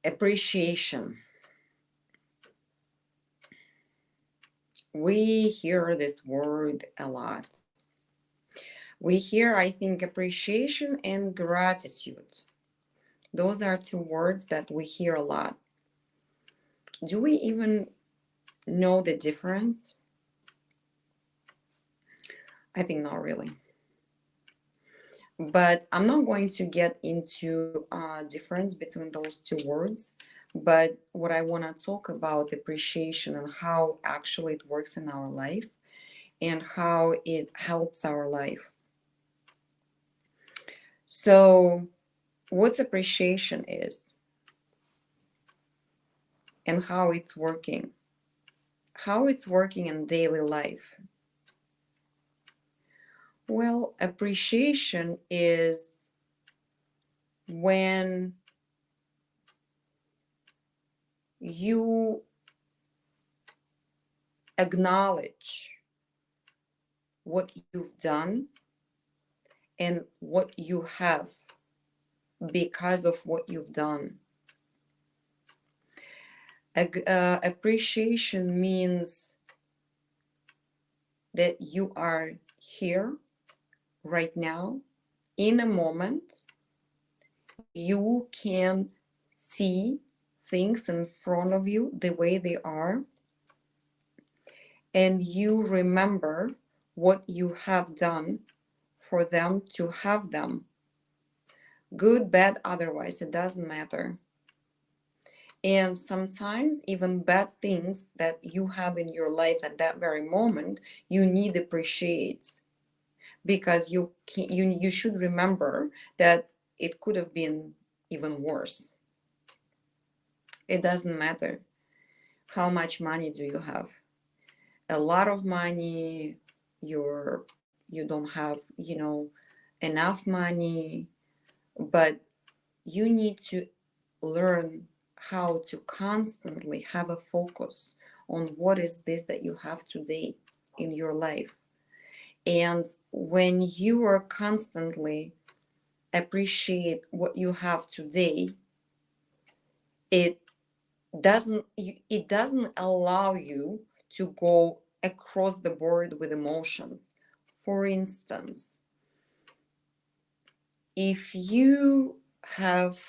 Appreciation. We hear this word a lot. We hear, I think, appreciation and gratitude. Those are two words that we hear a lot. Do we even know the difference? I think not really. But I'm not going to get into difference between those two words. But what I want to talk about appreciation and how actually it works in our life and how it helps our life. So, what appreciation is and how it's working. How it's working in daily life. Well, appreciation is when you acknowledge what you've done and what you have because of what you've done. Appreciation means that you are here right now in a moment. You can see things in front of you the way they are, and you remember what you have done for them to have them. Good, bad, otherwise, it doesn't matter. And sometimes even bad things that you have in your life at that very moment, you need to appreciate, because you should remember that it could have been even worse. It doesn't matter how much money do you have. A lot of money, you don't have, enough money, but you need to learn how to constantly have a focus on what is this that you have today in your life. And when you are constantly appreciate what you have today, it doesn't allow you to go across the board with emotions. For instance, if you have,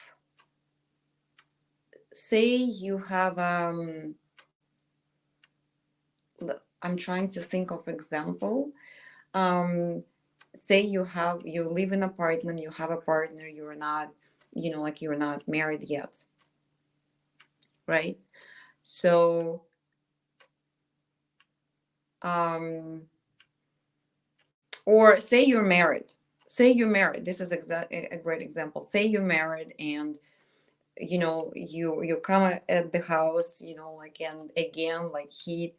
say you have I'm trying to think of example. Say you live in an apartment, you have a partner, you're not, you're not married yet, right? So or say you're married, this is a great example. Say you're married, and you come at the house, like, and again, like he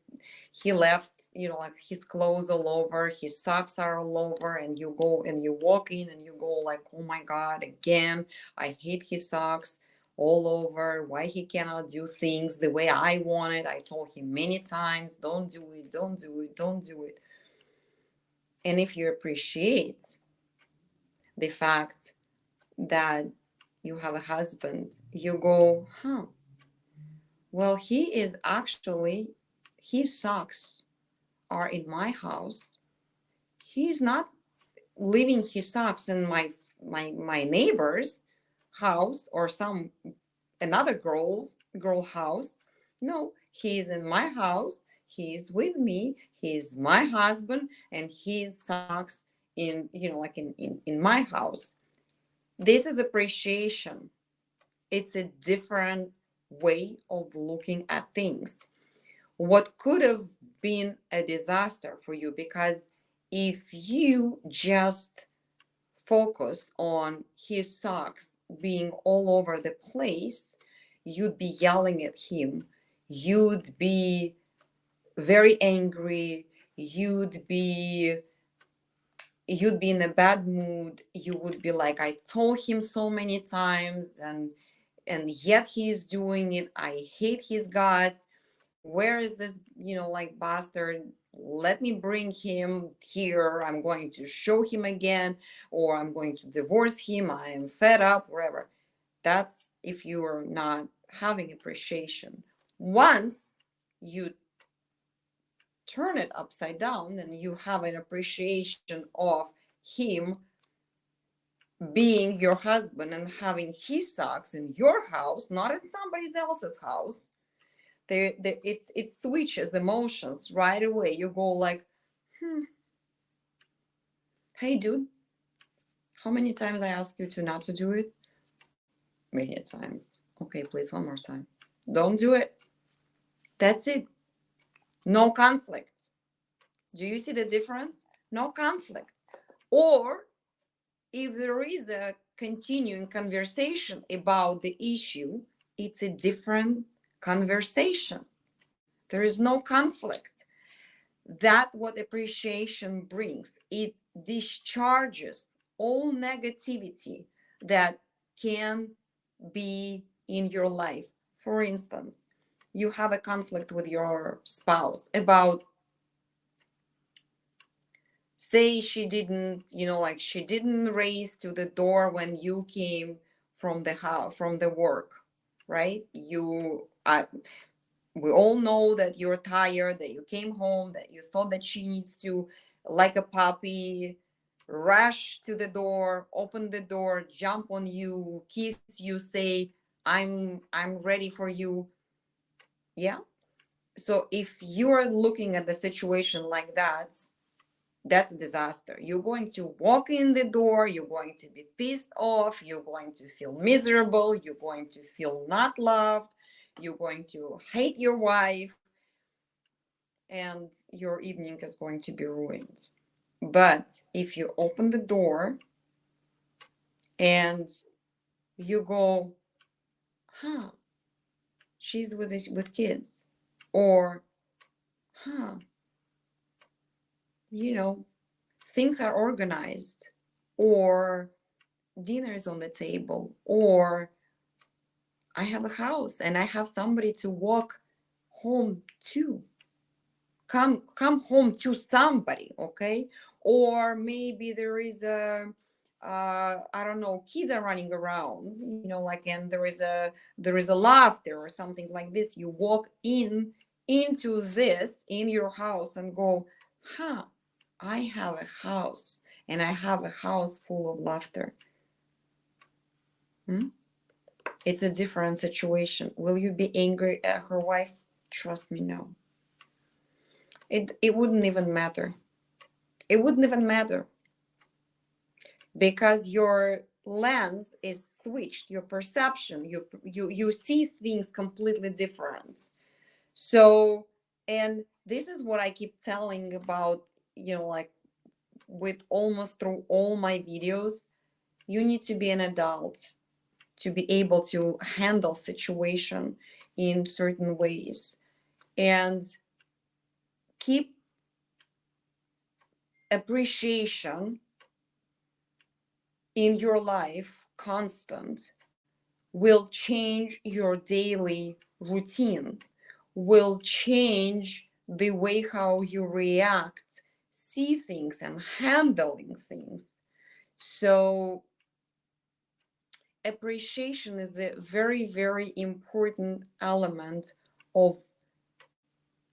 left, like his clothes all over, his socks are all over, and you go and you walk in and you go like, oh my God, again, I hate his socks all over. Why he cannot do things the way I want it? I told him many times, don't do it, don't do it, don't do it. And if you appreciate the fact that you have a husband, you go, well, he is actually, his socks are in my house. He's not leaving his socks in my neighbor's house or some another girl house. No, he's in my house. He's with me. He's my husband, and his socks in, like in my house. This is appreciation. It's a different way of looking at things. What could have been a disaster for you, because if you just focus on his socks being all over the place, you'd be yelling at him, you'd be very angry, you'd be in a bad mood. You would be like, I told him so many times, and yet he's doing it. I hate his guts. Where is this, like, bastard? Let me bring him here. I'm going to show him again, or I'm going to divorce him. I am fed up, whatever. That's if you are not having appreciation. Once you turn it upside down and you have an appreciation of him being your husband and having his socks in your house, not in somebody else's house, it switches emotions right away. You go like, hey dude, how many times I ask you to not to do it? Many times. Okay, please, one more time. Don't do it. That's it. No conflict. Do you see the difference? No conflict. Or if there is a continuing conversation about the issue, it's a different conversation. There is no conflict. That's what appreciation brings. It discharges all negativity that can be in your life. For instance, you have a conflict with your spouse about, say she didn't, like she didn't raise to the door when you came from the house, from the work, right? We all know that you're tired, that you came home, that you thought that she needs to, like a puppy, rush to the door, open the door, jump on you, kiss you, say, I'm ready for you. Yeah. So if you're looking at the situation like that, that's a disaster. You're going to walk in the door, you're going to be pissed off, you're going to feel miserable, you're going to feel not loved, you're going to hate your wife, and your evening is going to be ruined. But if you open the door and you go, she's with kids, or things are organized, or dinner is on the table, or I have a house and I have somebody to walk home to. Come home to somebody, okay? Or maybe there is a I don't know, kids are running around, like, and there is a laughter or something like this. You walk into this in your house and go, I have a house, and I have a house full of laughter. It's a different situation. Will you be angry at her wife? Trust me, no. It wouldn't even matter. It wouldn't even matter, because your lens is switched, your perception, you see things completely different. So, and this is what I keep telling about, like, with almost through all my videos, you need to be an adult to be able to handle situation in certain ways, and keep appreciation in your life constant. Will change your daily routine, will change the way how you react, see things, and handling things. So appreciation is a very, very important element of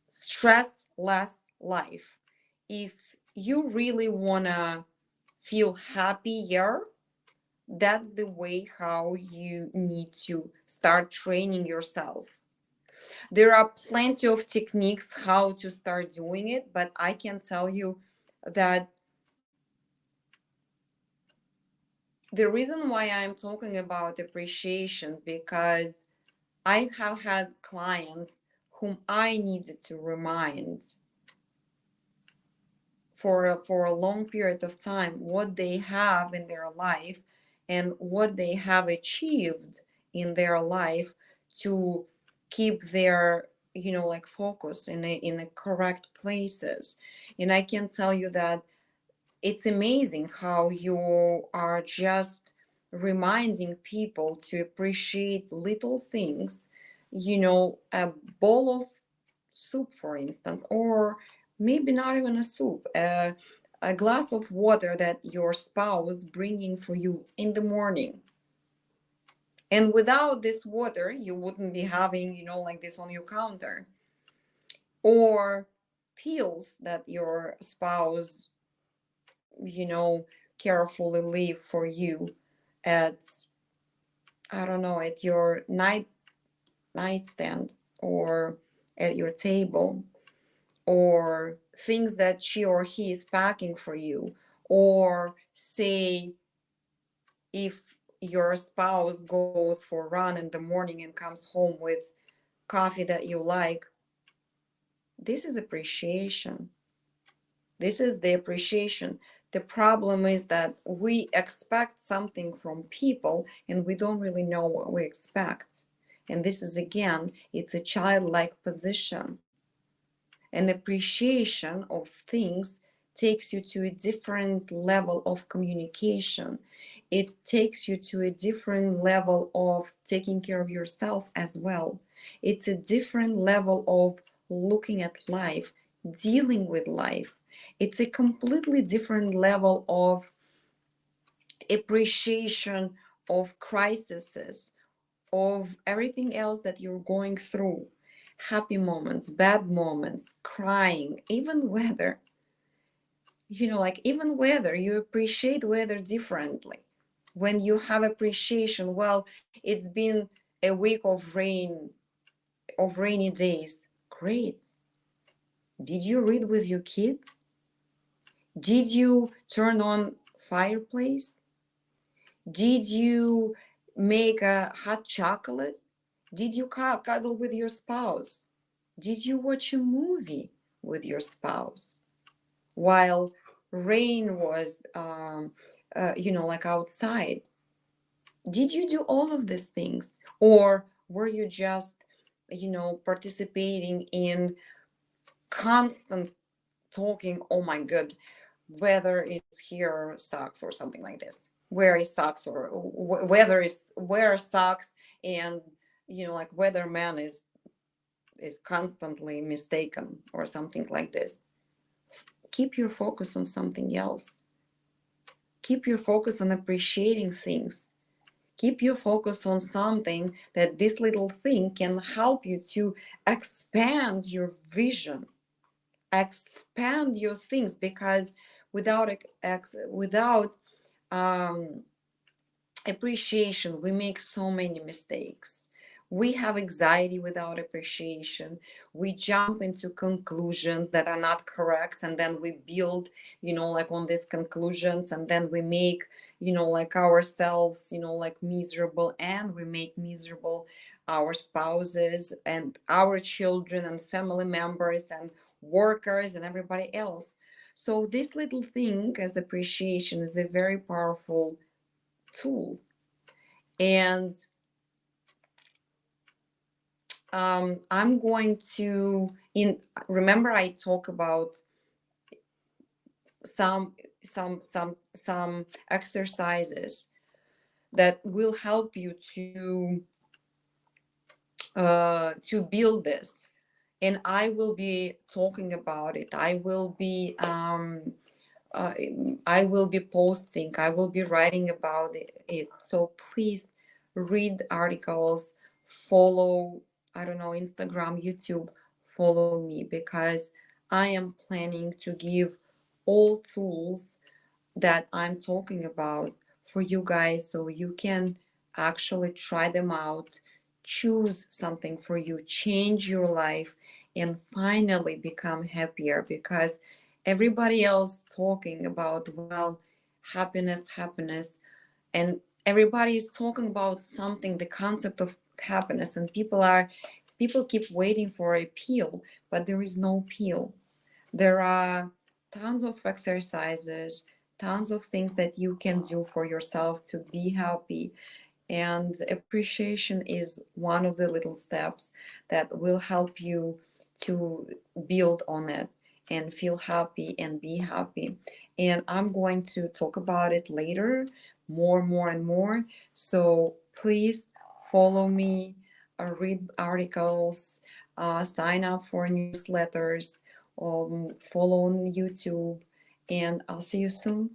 stress-less life. If you really want to feel happier, that's the way how you need to start training yourself. There are plenty of techniques how to start doing it, but I can tell you that the reason why I'm talking about appreciation, because I have had clients whom I needed to remind for a long period of time what they have in their life and what they have achieved in their life to keep their like focus in the correct places. And I can tell you that it's amazing how you are just reminding people to appreciate little things, a bowl of soup, for instance, or maybe not even a soup, a glass of water that your spouse bringing for you in the morning. And without this water, you wouldn't be having, like this on your counter. Or pills that your spouse, you know, carefully leave for you at, I don't know, at your nightstand or at your table, or things that she or he is packing for you, or say if your spouse goes for a run in the morning and comes home with coffee that you like, this is appreciation. This is the appreciation. The problem is that we expect something from people and we don't really know what we expect. And this is, again, it's a childlike position. And appreciation of things takes you to a different level of communication. It takes you to a different level of taking care of yourself as well. It's a different level of looking at life, dealing with life. It's a completely different level of appreciation of crises, of everything else that you're going through. Happy moments, bad moments, crying, even weather. Like even weather, you appreciate weather differently. When you have appreciation, well, it's been a week of rain, of rainy days. Great. Did you read with your kids? Did you turn on fireplace? Did you make a hot chocolate? Did you cuddle with your spouse? Did you watch a movie with your spouse while rain was, like outside? Did you do all of these things? Or were you just, participating in constant talking? Oh my God, whether it's here sucks or something like this, where is sucks, or whether is where sucks, and like weatherman is constantly mistaken or something like this. Keep your focus on something else. Keep your focus on appreciating things. Keep your focus on something that this little thing can help you to expand your vision, expand your things, because without um, appreciation, we make so many mistakes. We have anxiety without appreciation. We jump into conclusions that are not correct, and then we build, like on these conclusions, and then we make, like ourselves, like miserable, and we make miserable our spouses and our children and family members and workers and everybody else. So this little thing as appreciation is a very powerful tool. And I'm going to remember I talk about some exercises that will help you to build this, and I will be talking about it. Uh, I will be posting, I will be writing about it. So please read articles, follow, I don't know, Instagram, YouTube, follow me, because I am planning to give all tools that I'm talking about for you guys, so you can actually try them out, choose something for you, change your life, and finally become happier. Because everybody else talking about, well, happiness, happiness, and everybody is talking about something, the concept of happiness, and people keep waiting for a pill, but there is no pill. There are tons of exercises, tons of things that you can do for yourself to be happy. And appreciation is one of the little steps that will help you to build on it and feel happy and be happy. And I'm going to talk about it later, more and more. So please follow me, read articles, sign up for newsletters, follow on YouTube, and I'll see you soon.